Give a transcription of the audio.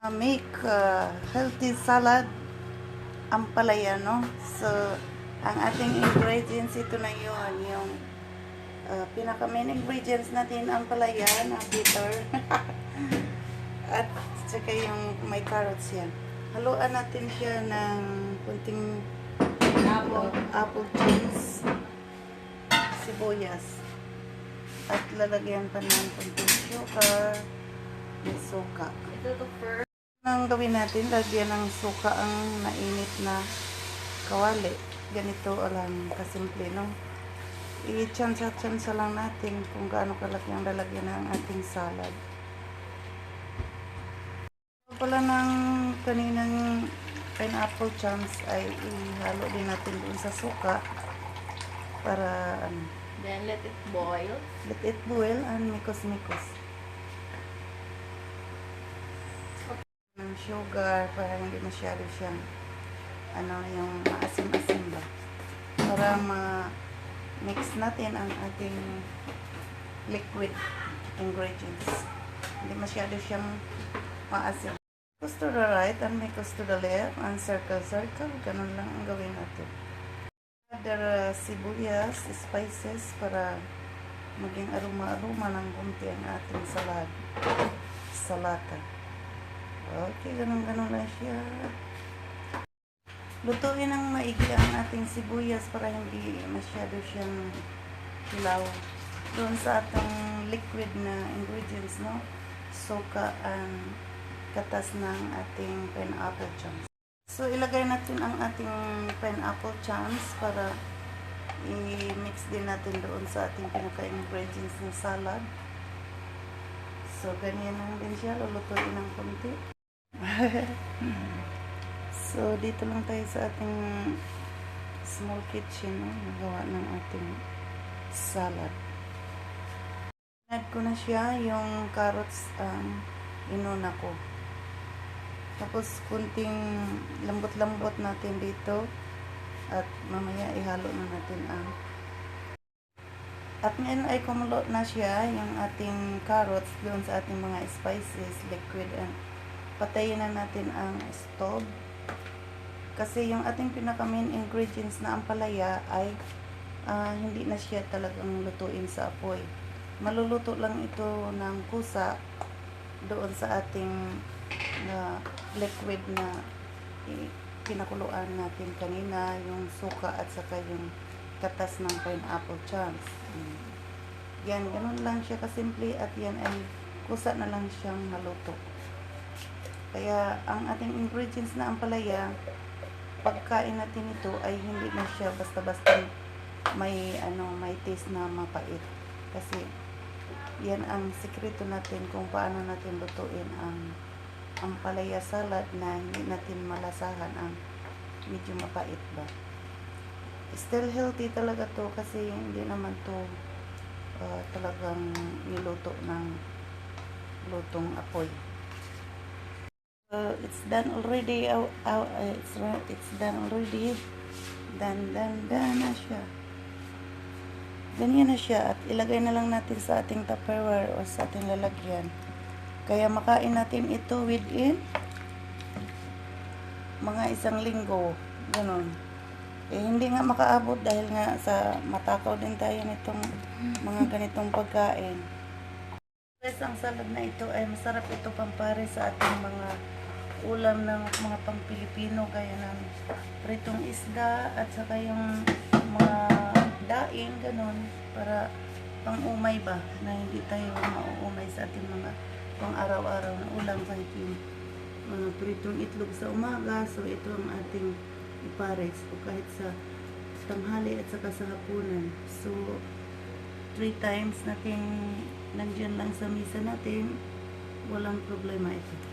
Make healthy salad ampalaya, no? So, ang ating ingredients, ito na yun. Yung pinaka main ingredients natin, ampalaya na bitter. At saka yung may carrots yan. Haluan natin siya ng kunting apple juice, sibuyas. At lalagyan pa ng kunting sugar, may suka. Ito to first. Ang gawin natin, lagyan ng suka ang mainit na kawali. Ganito lang kasimple, no? I-tsansa-tsansa lang natin kung gaano kalaki ang lalagyan ng ating salad. Pala ng kaninang pineapple chunks ay ihalo din natin doon sa suka para Then let it boil. let it boil and mikos-mikos. Ng sugar para hindi masyado siyang yung maasim-asim ba, para ma-mix natin ang ating liquid ingredients, hindi masyado siyang maasim. Mix to the right and mix to the left and circle, ganun lang ang gawin natin. Add sibuyas, spices para maging aroma-aroma ng kunti ang ating salata. Okay, ganun-ganun lang siya. Lutuin ng maigi ang ating sibuyas para hindi masyado siyang hilaw. Doon sa atong liquid na ingredients, no? Suka and katas ng ating pineapple chunks. So, ilagay natin ang ating pineapple chunks para i-mix din natin doon sa ating pinaka-ingredients ng salad. So, ganyan lang din siya. Lulutuin ng konti. So, dito lang tayo sa ating small kitchen, no? Nagawa ng ating salad. Add ko na siya yung carrots inuna ko. Tapos, kunting lambot-lambot natin dito. At mamaya ihalo na natin at ngayon ay kumulo na siya yung ating carrots doon sa ating mga spices, liquid, and patayin na natin ang stove. Kasi yung ating pinaka main ingredients na ampalaya ay hindi na siya talagang lutuin sa apoy. Maluluto lang ito ng kusa doon sa ating liquid na pinakuluan natin kanina, yung suka at saka yung katas ng pineapple chunks. Yan, ganun lang siya kasimple at yan ay kusa na lang siyang maluto. Kaya ang ating ingredients na ampalaya, pagkain natin ito ay hindi na siya basta-basta may taste na mapait. Kasi yan ang sikreto natin kung paano natin lutuin ang ampalaya salad na hindi natin malasahan ang medyo mapait ba. Still healthy talaga to kasi hindi naman to talagang niluto ng lutong apoy. It's done already. It's done already. Done na siya. Ganyan na siya at ilagay na lang natin sa ating Tupperware o sa ating lalagyan. Kaya makain natin ito within mga 1 linggo. Ganon. Hindi nga makaabot dahil nga sa matakaw din tayo nitong mga ganitong pagkain. Ang salad na ito ay masarap ito pampare sa ating mga ulam ng mga pang-Pilipino gaya ng pritong isda at saka yung mga daing, ganon, para pang-umay ba na hindi tayo mauumay sa ating mga pang-araw-araw na ulam kahit yung mga pritong itlog sa umaga. So ito ang ating ipares o kahit sa tanghali at saka sa hapunan. So 3 times natin nandiyan lang sa misa natin, walang problema ito.